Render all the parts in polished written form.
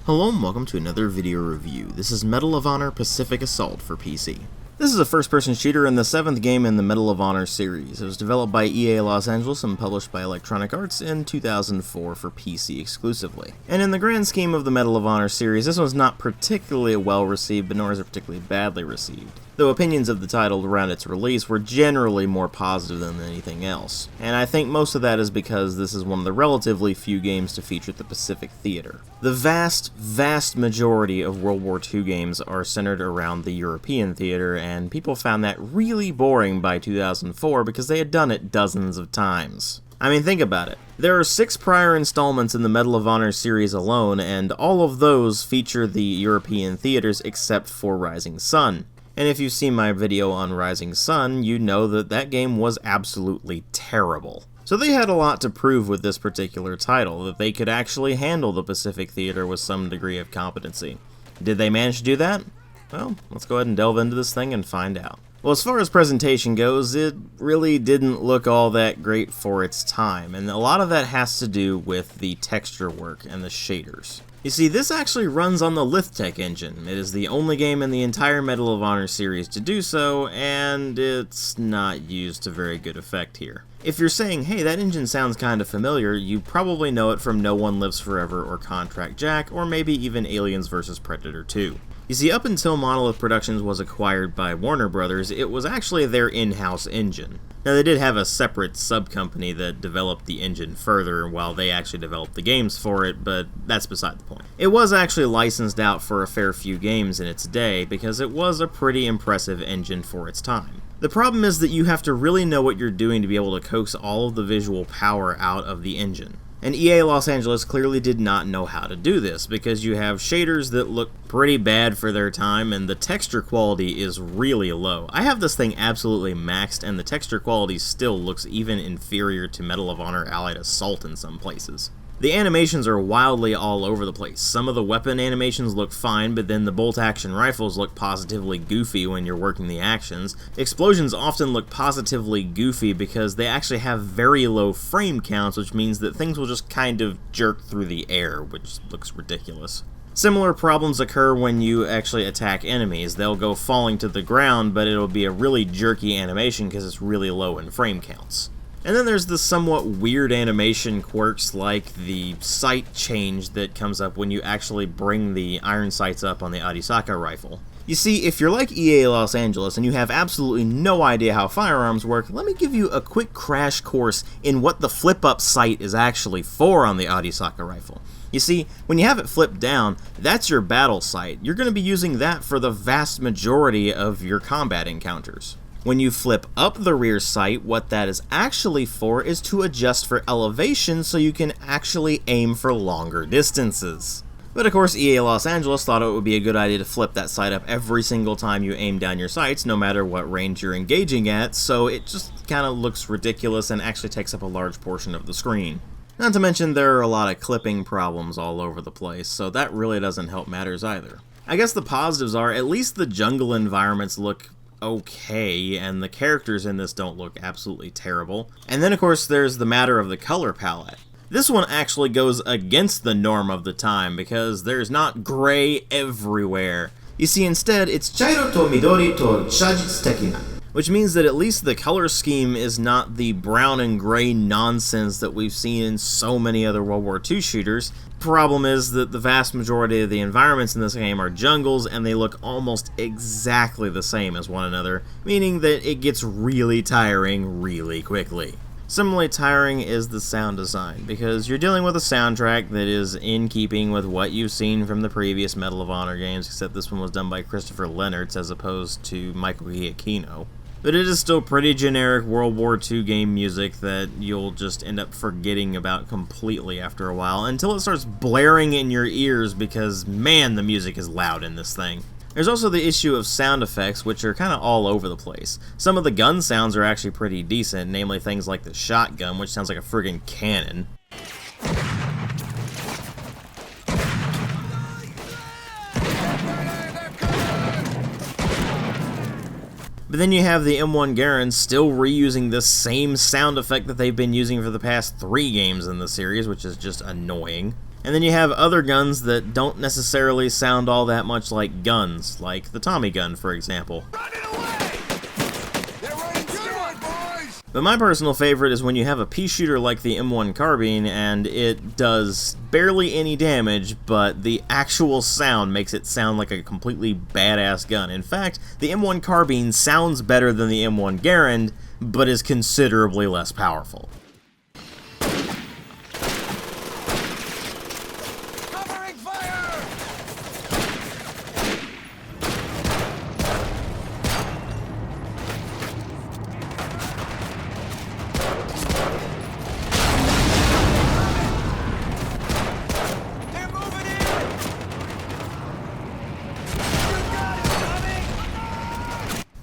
Hello and welcome to another video review. This is Medal of Honor Pacific Assault for PC. This is a first-person shooter and the 7th game in the Medal of Honor series. It was developed by EA Los Angeles and published by Electronic Arts in 2004 for PC exclusively. And in the grand scheme of the Medal of Honor series, this one's not particularly well received, but nor is it particularly badly received, though opinions of the title around its release were generally more positive than anything else. And I think most of that is because this is one of the relatively few games to feature the Pacific Theater. The vast majority of World War II games are centered around the European theater, and people found that really boring by 2004 because they had done it dozens of times. I mean, think about it. There are 6 prior installments in the Medal of Honor series alone, and all of those feature the European theaters except for Rising Sun. And if you've seen my video on Rising Sun, you know that that game was absolutely terrible. So they had a lot to prove with this particular title, that they could actually handle the Pacific Theater with some degree of competency. Did they manage to do that? Well, let's go ahead and delve into this thing and find out. Well, as far as presentation goes, it really didn't look all that great for its time, and a lot of that has to do with the texture work and the shaders. You see, this actually runs on the Lithtech engine. It is the only game in the entire Medal of Honor series to do so, and it's not used to very good effect here. If you're saying, hey, that engine sounds kind of familiar, you probably know it from No One Lives Forever or Contract Jack, or maybe even Aliens vs. Predator 2. You see, up until Monolith Productions was acquired by Warner Brothers, it was actually their in-house engine. Now, they did have a separate sub-company that developed the engine further while they actually developed the games for it, but that's beside the point. It was actually licensed out for a fair few games in its day because it was a pretty impressive engine for its time. The problem is that you have to really know what you're doing to be able to coax all of the visual power out of the engine. And EA Los Angeles clearly did not know how to do this, because you have shaders that look pretty bad for their time, and the texture quality is really low. I have this thing absolutely maxed, and the texture quality still looks even inferior to Medal of Honor Allied Assault in some places. The animations are wildly all over the place. Some of the weapon animations look fine, but then the bolt-action rifles look positively goofy when you're working the actions. Explosions often look positively goofy because they actually have very low frame counts, which means that things will just kind of jerk through the air, which looks ridiculous. Similar problems occur when you actually attack enemies. They'll go falling to the ground, but it'll be a really jerky animation because it's really low in frame counts. And then there's the somewhat weird animation quirks like the sight change that comes up when you actually bring the iron sights up on the Arisaka rifle. You see, if you're like EA Los Angeles and you have absolutely no idea how firearms work, let me give you a quick crash course in what the flip-up sight is actually for on the Arisaka rifle. You see, when you have it flipped down, that's your battle sight. You're going to be using that for the vast majority of your combat encounters. When you flip up the rear sight, what that is actually for is to adjust for elevation so you can actually aim for longer distances. But of course, EA Los Angeles thought it would be a good idea to flip that sight up every single time you aim down your sights, no matter what range you're engaging at, so it just kind of looks ridiculous and actually takes up a large portion of the screen. Not to mention there are a lot of clipping problems all over the place, so that really doesn't help matters either. I guess the positives are, at least the jungle environments look okay, and the characters in this don't look absolutely terrible. And then of course there's the matter of the color palette. This one actually goes against the norm of the time because there's not gray everywhere. You see, instead it's chairo to midori to shajitsu-tekina, which means that at least the color scheme is not the brown and gray nonsense that we've seen in so many other World War II shooters. Problem is that the vast majority of the environments in this game are jungles, and they look almost exactly the same as one another, meaning that it gets really tiring really quickly. Similarly tiring is the sound design, because you're dealing with a soundtrack that is in keeping with what you've seen from the previous Medal of Honor games, except this one was done by Christopher Lennertz as opposed to Michael Giacchino. But it is still pretty generic World War II game music that you'll just end up forgetting about completely after a while, until it starts blaring in your ears because, man, the music is loud in this thing. There's also the issue of sound effects, which are kind of all over the place. Some of the gun sounds are actually pretty decent, namely things like the shotgun, which sounds like a friggin' cannon. But then you have the M1 Garand still reusing the same sound effect that they've been using for the past 3 games in the series, which is just annoying. And then you have other guns that don't necessarily sound all that much like guns, like the Tommy gun, for example. But my personal favorite is when you have a pea shooter like the M1 Carbine and it does barely any damage, but the actual sound makes it sound like a completely badass gun. In fact, the M1 Carbine sounds better than the M1 Garand, but is considerably less powerful.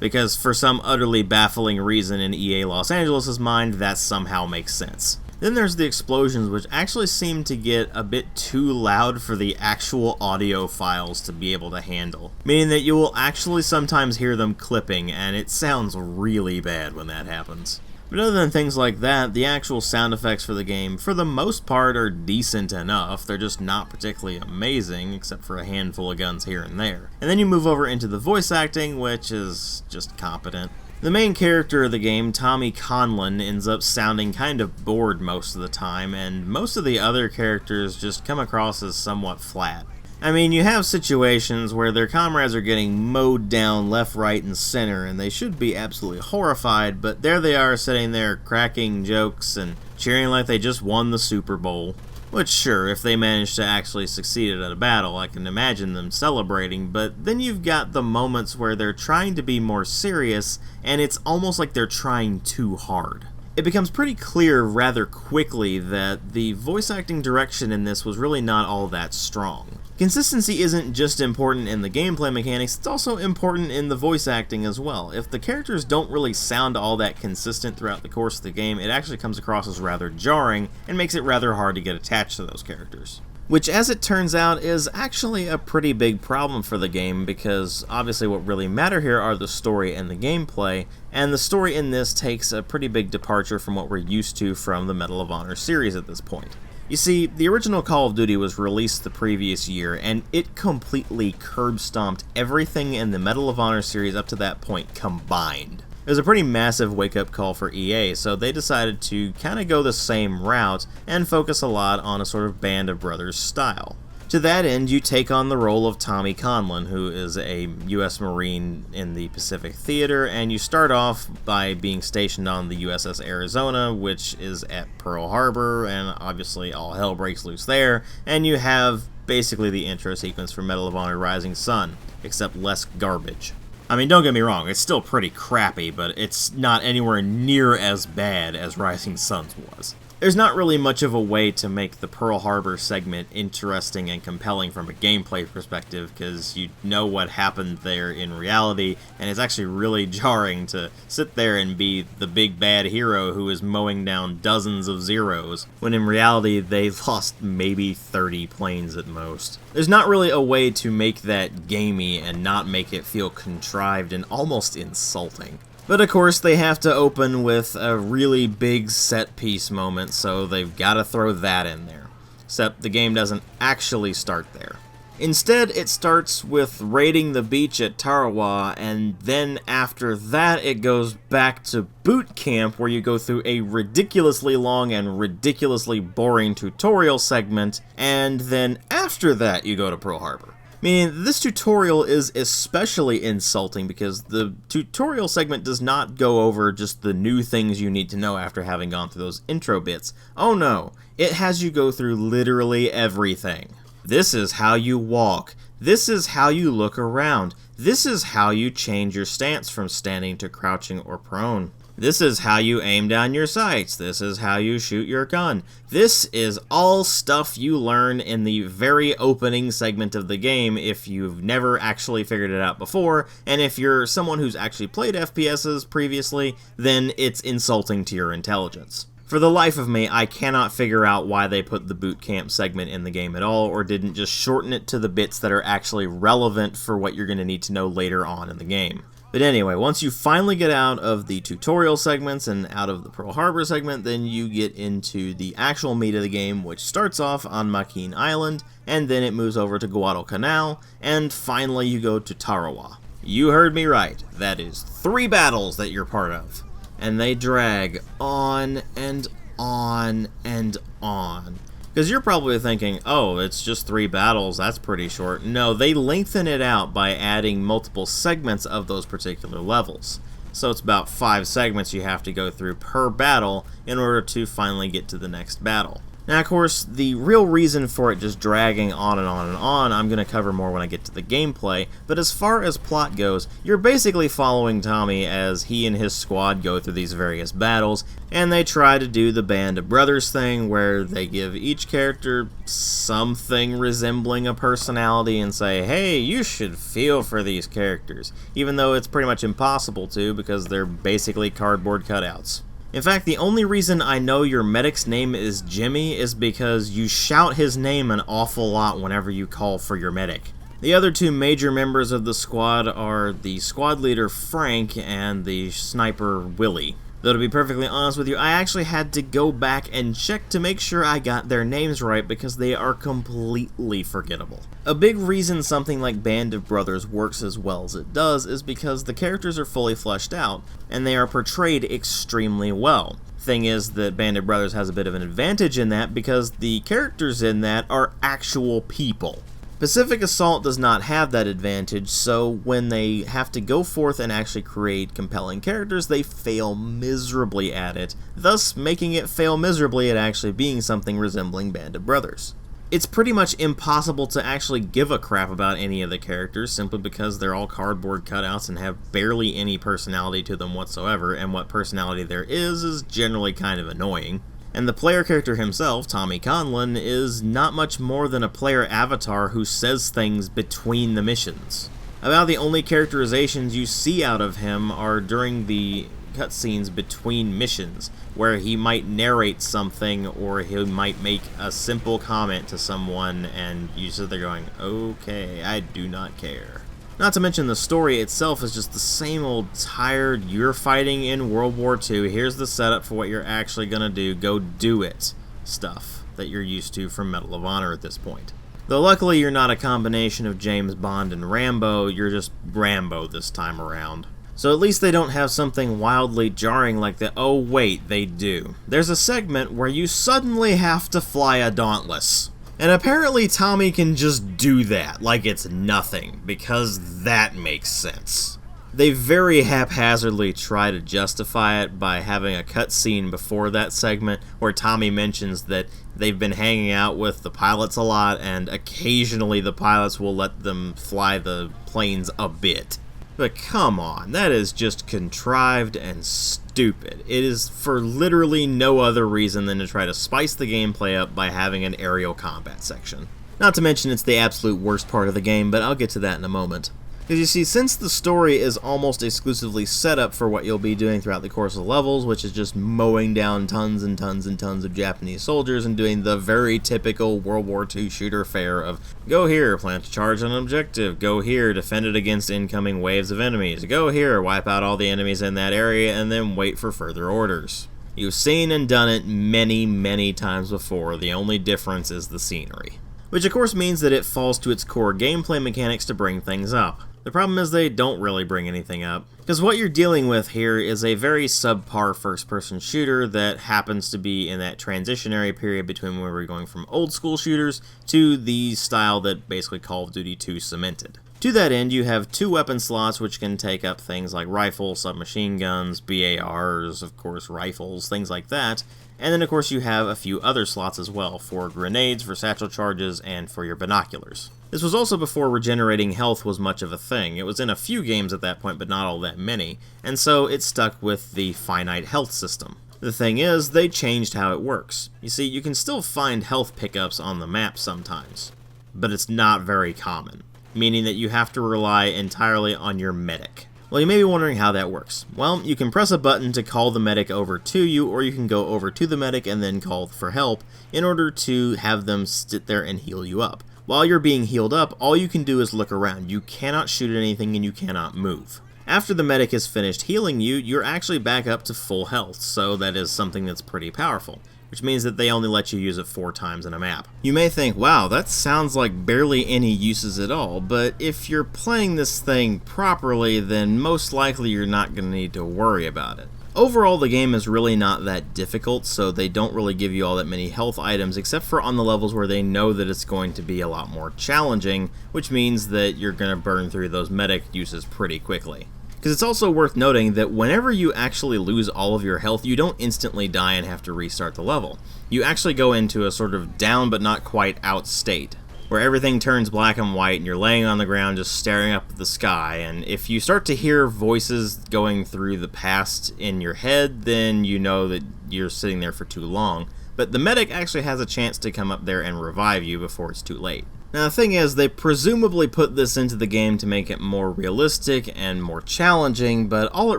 Because for some utterly baffling reason in EA Los Angeles' mind, that somehow makes sense. Then there's the explosions, which actually seem to get a bit too loud for the actual audio files to be able to handle. Meaning that you will actually sometimes hear them clipping, and it sounds really bad when that happens. But other than things like that, the actual sound effects for the game, for the most part, are decent enough. They're just not particularly amazing, except for a handful of guns here and there. And then you move over into the voice acting, which is just competent. The main character of the game, Tommy Conlon, ends up sounding kind of bored most of the time, and most of the other characters just come across as somewhat flat. I mean, you have situations where their comrades are getting mowed down left, right, and center, and they should be absolutely horrified, but there they are sitting there cracking jokes and cheering like they just won the Super Bowl. Which, sure, if they manage to actually succeed at a battle, I can imagine them celebrating, but then you've got the moments where they're trying to be more serious, and it's almost like they're trying too hard. It becomes pretty clear rather quickly that the voice acting direction in this was really not all that strong. Consistency isn't just important in the gameplay mechanics, it's also important in the voice acting as well. If the characters don't really sound all that consistent throughout the course of the game, it actually comes across as rather jarring and makes it rather hard to get attached to those characters. Which, as it turns out, is actually a pretty big problem for the game, because obviously what really matter here are the story and the gameplay, and the story in this takes a pretty big departure from what we're used to from the Medal of Honor series at this point. You see, the original Call of Duty was released the previous year, and it completely curb-stomped everything in the Medal of Honor series up to that point combined. It was a pretty massive wake-up call for EA, so they decided to kind of go the same route and focus a lot on a sort of Band of Brothers style. To that end, you take on the role of Tommy Conlon, who is a U.S. Marine in the Pacific Theater, and you start off by being stationed on the USS Arizona, which is at Pearl Harbor, and obviously all hell breaks loose there, and you have basically the intro sequence for Medal of Honor Rising Sun, except less garbage. I mean, don't get me wrong, it's still pretty crappy, but it's not anywhere near as bad as Rising Sun's was. There's not really much of a way to make the Pearl Harbor segment interesting and compelling from a gameplay perspective, because you know what happened there in reality, and it's actually really jarring to sit there and be the big bad hero who is mowing down dozens of Zeros, when in reality they've lost maybe 30 planes at most. There's not really a way to make that gamey and not make it feel contrived and almost insulting. But of course, they have to open with a really big set-piece moment, so they've got to throw that in there. Except the game doesn't actually start there. Instead, it starts with raiding the beach at Tarawa, and then after that it goes back to boot camp, where you go through a ridiculously long and ridiculously boring tutorial segment, and then after that you go to Pearl Harbor. Meaning, this tutorial is especially insulting because the tutorial segment does not go over just the new things you need to know after having gone through those intro bits. Oh no, it has you go through literally everything. This is how you walk. This is how you look around. This is how you change your stance from standing to crouching or prone. This is how you aim down your sights. This is how you shoot your gun. This is all stuff you learn in the very opening segment of the game if you've never actually figured it out before, and if you're someone who's actually played FPSs previously, then it's insulting to your intelligence. For the life of me, I cannot figure out why they put the boot camp segment in the game at all, or didn't just shorten it to the bits that are actually relevant for what you're going to need to know later on in the game. But anyway, once you finally get out of the tutorial segments and out of the Pearl Harbor segment, then you get into the actual meat of the game, which starts off on Makin Island, and then it moves over to Guadalcanal, and finally you go to Tarawa. You heard me right, that is 3 battles that you're part of. And they drag on and on and on. Because you're probably thinking, oh, it's just 3 battles, that's pretty short. No, they lengthen it out by adding multiple segments of those particular levels. So it's about 5 segments you have to go through per battle in order to finally get to the next battle. Now, of course, the real reason for it just dragging on and on and on, I'm going to cover more when I get to the gameplay, but as far as plot goes, you're basically following Tommy as he and his squad go through these various battles, and they try to do the Band of Brothers thing, where they give each character something resembling a personality and say, hey, you should feel for these characters, even though it's pretty much impossible to, because they're basically cardboard cutouts. In fact, the only reason I know your medic's name is Jimmy is because you shout his name an awful lot whenever you call for your medic. The other 2 major members of the squad are the squad leader Frank and the sniper Willie. Though to be perfectly honest with you, I actually had to go back and check to make sure I got their names right because they are completely forgettable. A big reason something like Band of Brothers works as well as it does is because the characters are fully fleshed out and they are portrayed extremely well. Thing is that Band of Brothers has a bit of an advantage in that because the characters in that are actual people. Pacific Assault does not have that advantage, so when they have to go forth and actually create compelling characters, they fail miserably at it, thus making it fail miserably at actually being something resembling Band of Brothers. It's pretty much impossible to actually give a crap about any of the characters simply because they're all cardboard cutouts and have barely any personality to them whatsoever, and what personality there is generally kind of annoying. And the player character himself, Tommy Conlon, is not much more than a player avatar who says things between the missions. About the only characterizations you see out of him are during the cutscenes between missions, where he might narrate something or he might make a simple comment to someone and you sit there going, okay, I do not care. Not to mention the story itself is just the same old tired, you're fighting in World War II, here's the setup for what you're actually gonna do, go do it stuff that you're used to from Medal of Honor at this point. Though luckily you're not a combination of James Bond and Rambo, you're just Rambo this time around. So at least they don't have something wildly jarring like that. Oh wait, they do. There's a segment where you suddenly have to fly a Dauntless. And apparently Tommy can just do that, like it's nothing, because that makes sense. They very haphazardly try to justify it by having a cutscene before that segment where Tommy mentions that they've been hanging out with the pilots a lot and occasionally the pilots will let them fly the planes a bit. But come on, that is just contrived and stupid. It is for literally no other reason than to try to spice the gameplay up by having an aerial combat section. Not to mention it's the absolute worst part of the game, but I'll get to that in a moment. Because you see, since the story is almost exclusively set up for what you'll be doing throughout the course of levels, which is just mowing down tons and tons and tons of Japanese soldiers and doing the very typical World War II shooter fare of, go here, plant a charge on an objective, go here, defend it against incoming waves of enemies, go here, wipe out all the enemies in that area, and then wait for further orders. You've seen and done it many, many times before, the only difference is the scenery. Which of course means that it falls to its core gameplay mechanics to bring things up. The problem is they don't really bring anything up, because what you're dealing with here is a very subpar first-person shooter that happens to be in that transitionary period between where we're going from old school shooters to the style that basically Call of Duty 2 cemented. To that end, you have 2 weapon slots which can take up things like rifles, submachine guns, BARs, of course rifles, things like that, and then of course you have a few other slots as well for grenades, for satchel charges, and for your binoculars. This was also before regenerating health was much of a thing. It was in a few games at that point, but not all that many, and so it stuck with the finite health system. The thing is, they changed how it works. You see, you can still find health pickups on the map sometimes, but it's not very common, meaning that you have to rely entirely on your medic. Well, you may be wondering how that works. Well, you can press a button to call the medic over to you, or you can go over to the medic and then call for help in order to have them sit there and heal you up. While you're being healed up, all you can do is look around. You cannot shoot at anything and you cannot move. After the medic is finished healing you, you're actually back up to full health, so that is something that's pretty powerful, which means that they only let you use it 4 times in a map. You may think, wow, that sounds like barely any uses at all, but if you're playing this thing properly, then most likely you're not going to need to worry about it. Overall, the game is really not that difficult, so they don't really give you all that many health items, except for on the levels where they know that it's going to be a lot more challenging, which means that you're going to burn through those medic uses pretty quickly. Because it's also worth noting that whenever you actually lose all of your health, you don't instantly die and have to restart the level. You actually go into a sort of down but not quite out state, where everything turns black and white and you're laying on the ground just staring up at the sky, and if you start to hear voices going through the past in your head, then you know that you're sitting there for too long. But the medic actually has a chance to come up there and revive you before it's too late. Now the thing is, they presumably put this into the game to make it more realistic and more challenging, but all it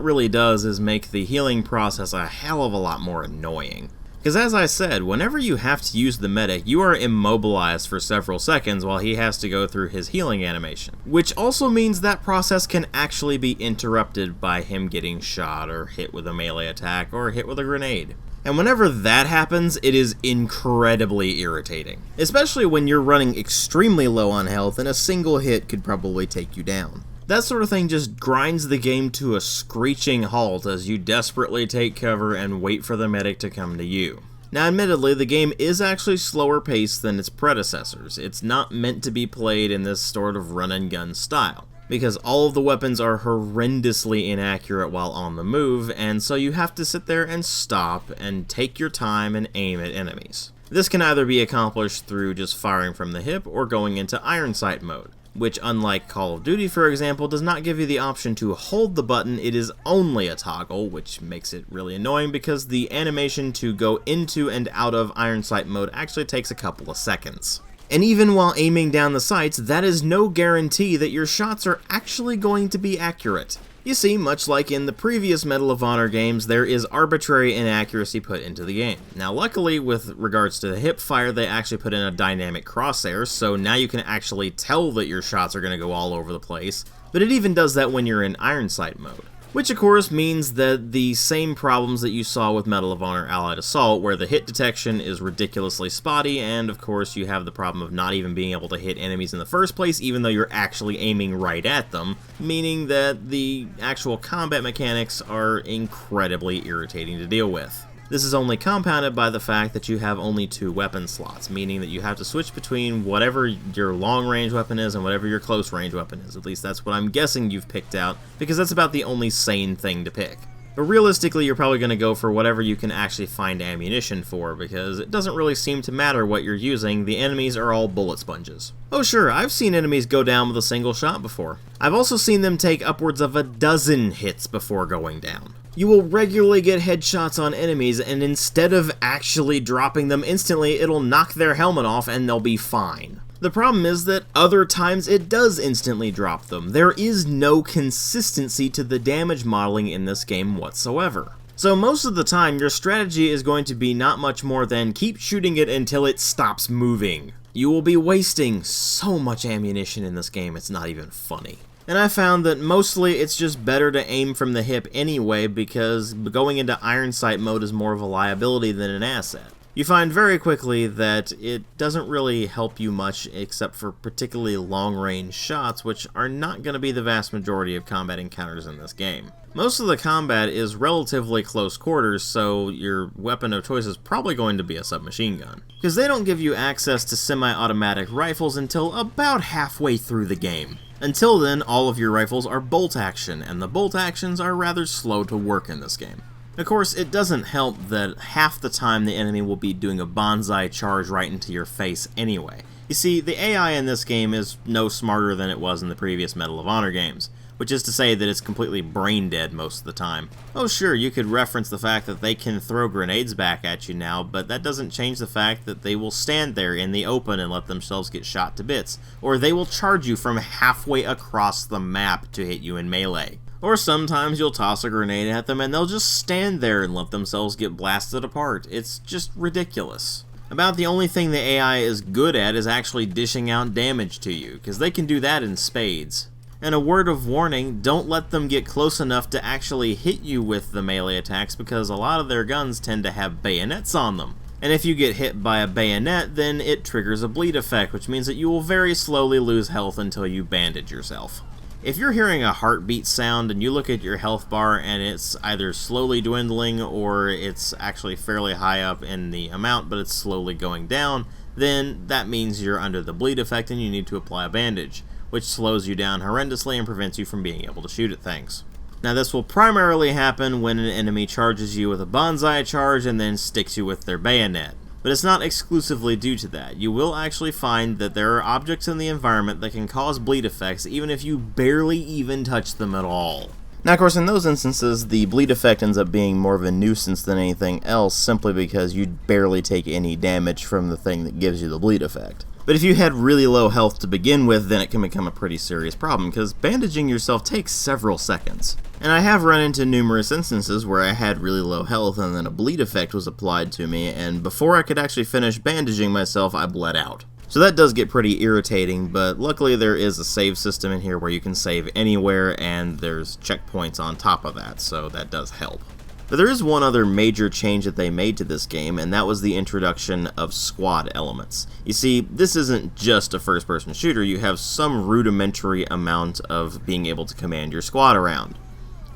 really does is make the healing process a hell of a lot more annoying. Because as I said, whenever you have to use the medic, you are immobilized for several seconds while he has to go through his healing animation. Which also means that process can actually be interrupted by him getting shot or hit with a melee attack or hit with a grenade. And whenever that happens, it is incredibly irritating. Especially when you're running extremely low on health and a single hit could probably take you down. That sort of thing just grinds the game to a screeching halt as you desperately take cover and wait for the medic to come to you. Now admittedly, the game is actually slower paced than its predecessors. It's not meant to be played in this sort of run and gun style, because all of the weapons are horrendously inaccurate while on the move, and so you have to sit there and stop and take your time and aim at enemies. This can either be accomplished through just firing from the hip or going into iron sight mode, which, unlike Call of Duty for example, does not give you the option to hold the button. It is only a toggle, which makes it really annoying because the animation to go into and out of iron sight mode actually takes a couple of seconds. And even while aiming down the sights, that is no guarantee that your shots are actually going to be accurate. You see, much like in the previous Medal of Honor games, there is arbitrary inaccuracy put into the game. Now luckily, with regards to the hip fire, they actually put in a dynamic crosshair, so now you can actually tell that your shots are going to go all over the place, but it even does that when you're in iron sight mode. Which of course means that the same problems that you saw with Medal of Honor Allied Assault, where the hit detection is ridiculously spotty, and of course you have the problem of not even being able to hit enemies in the first place, even though you're actually aiming right at them, meaning that the actual combat mechanics are incredibly irritating to deal with. This is only compounded by the fact that you have only 2 weapon slots, meaning that you have to switch between whatever your long-range weapon is and whatever your close-range weapon is. At least that's what I'm guessing you've picked out, because that's about the only sane thing to pick. But realistically, you're probably going to go for whatever you can actually find ammunition for, because it doesn't really seem to matter what you're using, the enemies are all bullet sponges. Oh sure, I've seen enemies go down with a single shot before. I've also seen them take upwards of a dozen hits before going down. You will regularly get headshots on enemies, and instead of actually dropping them instantly, it'll knock their helmet off and they'll be fine. The problem is that other times it does instantly drop them. There is no consistency to the damage modeling in this game whatsoever. So most of the time, your strategy is going to be not much more than keep shooting it until it stops moving. You will be wasting so much ammunition in this game, it's not even funny. And I found that mostly it's just better to aim from the hip anyway, because going into iron sight mode is more of a liability than an asset. You find very quickly that it doesn't really help you much except for particularly long-range shots, which are not going to be the vast majority of combat encounters in this game. Most of the combat is relatively close quarters, so your weapon of choice is probably going to be a submachine gun, because they don't give you access to semi-automatic rifles until about halfway through the game. Until then, all of your rifles are bolt action, and the bolt actions are rather slow to work in this game. Of course, it doesn't help that half the time the enemy will be doing a bonsai charge right into your face anyway. You see, the AI in this game is no smarter than it was in the previous Medal of Honor games, which is to say that it's completely brain dead most of the time. Oh sure, you could reference the fact that they can throw grenades back at you now, but that doesn't change the fact that they will stand there in the open and let themselves get shot to bits, or they will charge you from halfway across the map to hit you in melee. Or sometimes you'll toss a grenade at them and they'll just stand there and let themselves get blasted apart. It's just ridiculous. About the only thing the AI is good at is actually dishing out damage to you, because they can do that in spades. And a word of warning, don't let them get close enough to actually hit you with the melee attacks, because a lot of their guns tend to have bayonets on them. And if you get hit by a bayonet, then it triggers a bleed effect, which means that you will very slowly lose health until you bandage yourself. If you're hearing a heartbeat sound and you look at your health bar and it's either slowly dwindling or it's actually fairly high up in the amount but it's slowly going down, then that means you're under the bleed effect and you need to apply a bandage, which slows you down horrendously and prevents you from being able to shoot at things. Now this will primarily happen when an enemy charges you with a bonsai charge and then sticks you with their bayonet. But it's not exclusively due to that. You will actually find that there are objects in the environment that can cause bleed effects even if you barely even touch them at all. Now of course in those instances the bleed effect ends up being more of a nuisance than anything else, simply because you barely take any damage from the thing that gives you the bleed effect. But if you had really low health to begin with, then it can become a pretty serious problem, because bandaging yourself takes several seconds. And I have run into numerous instances where I had really low health and then a bleed effect was applied to me, and before I could actually finish bandaging myself, I bled out. So that does get pretty irritating, but luckily there is a save system in here where you can save anywhere, and there's checkpoints on top of that, so that does help. But there is one other major change that they made to this game, and that was the introduction of squad elements. You see, this isn't just a first-person shooter, you have some rudimentary amount of being able to command your squad around.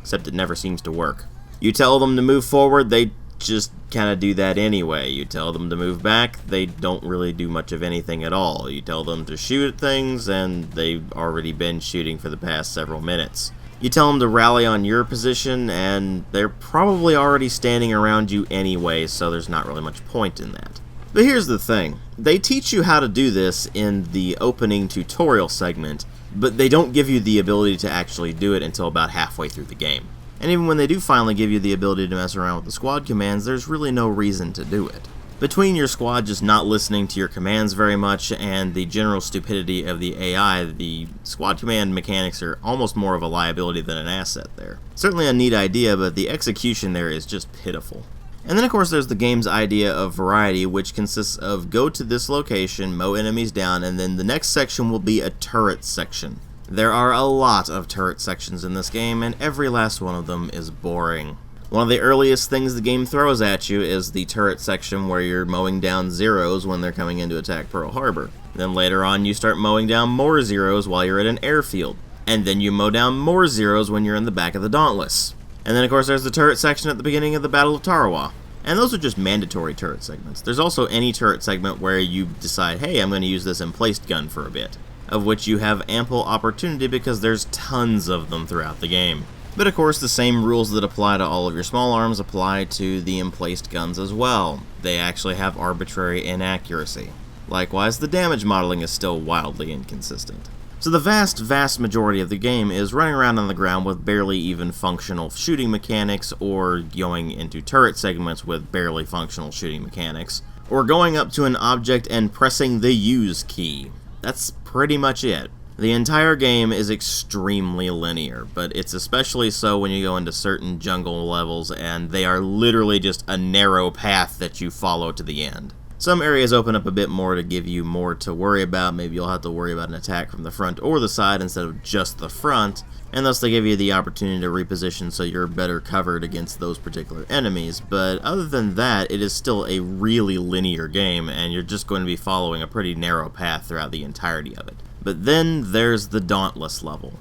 Except it never seems to work. You tell them to move forward, they just kind of do that anyway. You tell them to move back, they don't really do much of anything at all. You tell them to shoot at things, and they've already been shooting for the past several minutes. You tell them to rally on your position, and they're probably already standing around you anyway, so there's not really much point in that. But here's the thing. They teach you how to do this in the opening tutorial segment, but they don't give you the ability to actually do it until about halfway through the game. And even when they do finally give you the ability to mess around with the squad commands, there's really no reason to do it. Between your squad just not listening to your commands very much and the general stupidity of the AI, the squad command mechanics are almost more of a liability than an asset there. Certainly a neat idea, but the execution there is just pitiful. And then of course there's the game's idea of variety, which consists of go to this location, mow enemies down, and then the next section will be a turret section. There are a lot of turret sections in this game, and every last one of them is boring. One of the earliest things the game throws at you is the turret section where you're mowing down Zeros when they're coming in to attack Pearl Harbor. Then later on you start mowing down more Zeros while you're at an airfield. And then you mow down more Zeros when you're in the back of the Dauntless. And then of course there's the turret section at the beginning of the Battle of Tarawa. And those are just mandatory turret segments. There's also any turret segment where you decide, hey, I'm going to use this emplaced gun for a bit, of which you have ample opportunity because there's tons of them throughout the game. But of course the same rules that apply to all of your small arms apply to the emplaced guns as well. They actually have arbitrary inaccuracy. Likewise, the damage modeling is still wildly inconsistent. So the vast majority of the game is running around on the ground with barely even functional shooting mechanics, or going into turret segments with barely functional shooting mechanics, or going up to an object and pressing the use key. That's pretty much it. The entire game is extremely linear, but it's especially so when you go into certain jungle levels and they are literally just a narrow path that you follow to the end. Some areas open up a bit more to give you more to worry about. Maybe you'll have to worry about an attack from the front or the side instead of just the front, and thus they give you the opportunity to reposition so you're better covered against those particular enemies. But other than that, it is still a really linear game, and you're just going to be following a pretty narrow path throughout the entirety of it. But then there's the Dauntless level,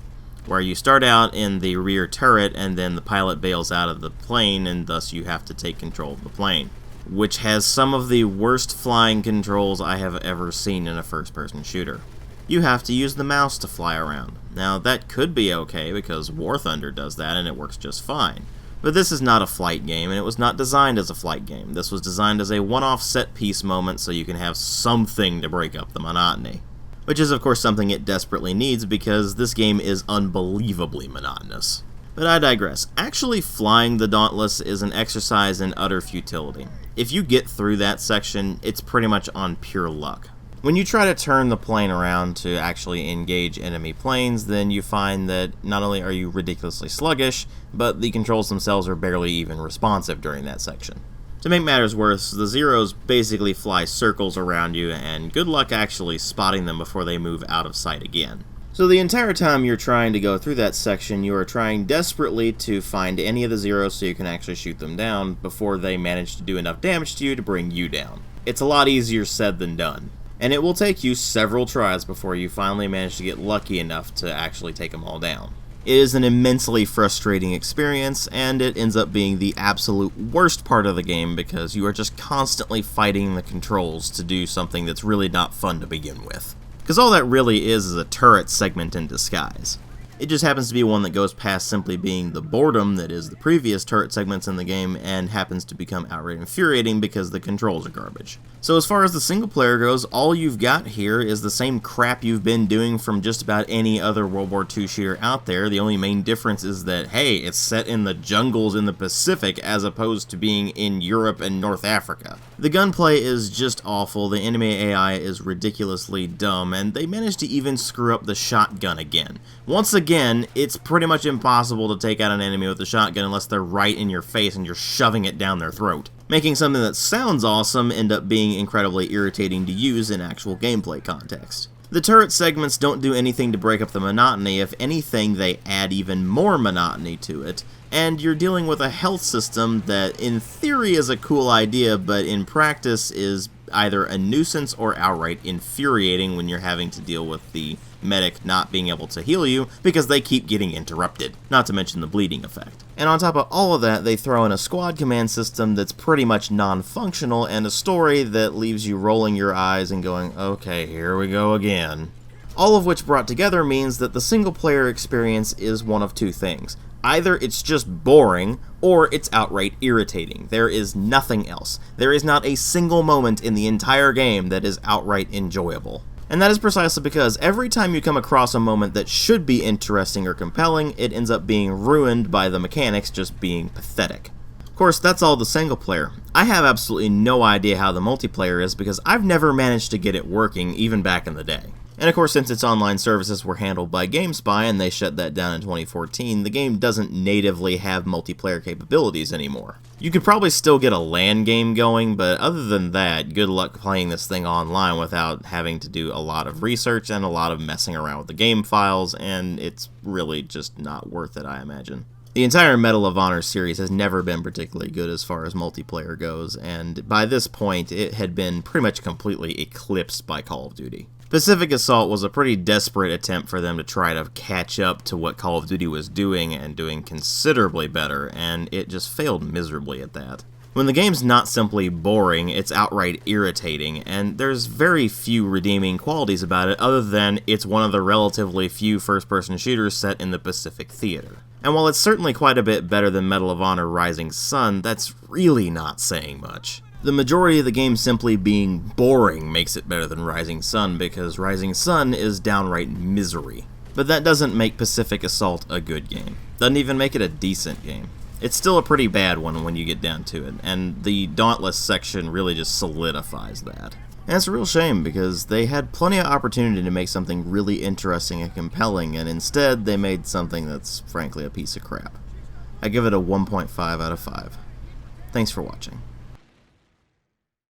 where you start out in the rear turret and then the pilot bails out of the plane and thus you have to take control of the plane, which has some of the worst flying controls I have ever seen in a first-person shooter. You have to use the mouse to fly around. Now that could be okay because War Thunder does that and it works just fine. But this is not a flight game, and it was not designed as a flight game. This was designed as a one-off set-piece moment so you can have something to break up the monotony. Which is of course something it desperately needs because this game is unbelievably monotonous. But I digress. Actually flying the Dauntless is an exercise in utter futility. If you get through that section, it's pretty much on pure luck. When you try to turn the plane around to actually engage enemy planes, then you find that not only are you ridiculously sluggish, but the controls themselves are barely even responsive during that section. To make matters worse, the Zeros basically fly circles around you, and good luck actually spotting them before they move out of sight again. So the entire time you're trying to go through that section, you are trying desperately to find any of the zeros so you can actually shoot them down before they manage to do enough damage to you to bring you down. It's a lot easier said than done, and it will take you several tries before you finally manage to get lucky enough to actually take them all down. It is an immensely frustrating experience, and it ends up being the absolute worst part of the game because you are just constantly fighting the controls to do something that's really not fun to begin with. Because all that really is a turret segment in disguise. It just happens to be one that goes past simply being the boredom that is the previous turret segments in the game and happens to become outright infuriating because the controls are garbage. So as far as the single player goes, all you've got here is the same crap you've been doing from just about any other World War II shooter out there. The only main difference is that, hey, it's set in the jungles in the Pacific as opposed to being in Europe and North Africa. The gunplay is just awful, the enemy AI is ridiculously dumb, and they managed to even screw up the shotgun again. Once again, it's pretty much impossible to take out an enemy with a shotgun unless they're right in your face and you're shoving it down their throat, making something that sounds awesome end up being incredibly irritating to use in actual gameplay context. The turret segments don't do anything to break up the monotony. If anything, they add even more monotony to it, and you're dealing with a health system that in theory is a cool idea, but in practice is either a nuisance or outright infuriating when you're having to deal with the medic not being able to heal you because they keep getting interrupted, not to mention the bleeding effect. And on top of all of that, they throw in a squad command system that's pretty much non-functional and a story that leaves you rolling your eyes and going, okay, here we go again. All of which brought together means that the single player experience is one of two things. Either it's just boring, or it's outright irritating. There is nothing else. There is not a single moment in the entire game that is outright enjoyable. And that is precisely because every time you come across a moment that should be interesting or compelling, it ends up being ruined by the mechanics just being pathetic. Of course, that's all the single player. I have absolutely no idea how the multiplayer is because I've never managed to get it working even back in the day. And of course, since its online services were handled by GameSpy and they shut that down in 2014, the game doesn't natively have multiplayer capabilities anymore. You could probably still get a LAN game going, but other than that, good luck playing this thing online without having to do a lot of research and a lot of messing around with the game files, and it's really just not worth it, I imagine. The entire Medal of Honor series has never been particularly good as far as multiplayer goes, and by this point, it had been pretty much completely eclipsed by Call of Duty. Pacific Assault was a pretty desperate attempt for them to try to catch up to what Call of Duty was doing and doing considerably better, and it just failed miserably at that. When the game's not simply boring, it's outright irritating, and there's very few redeeming qualities about it other than it's one of the relatively few first-person shooters set in the Pacific theater. And while it's certainly quite a bit better than Medal of Honor Rising Sun, that's really not saying much. The majority of the game simply being boring makes it better than Rising Sun, because Rising Sun is downright misery. But that doesn't make Pacific Assault a good game. Doesn't even make it a decent game. It's still a pretty bad one when you get down to it, and the Dauntless section really just solidifies that. And it's a real shame, because they had plenty of opportunity to make something really interesting and compelling, and instead they made something that's frankly a piece of crap. I give it a 1.5 out of 5. Thanks for watching.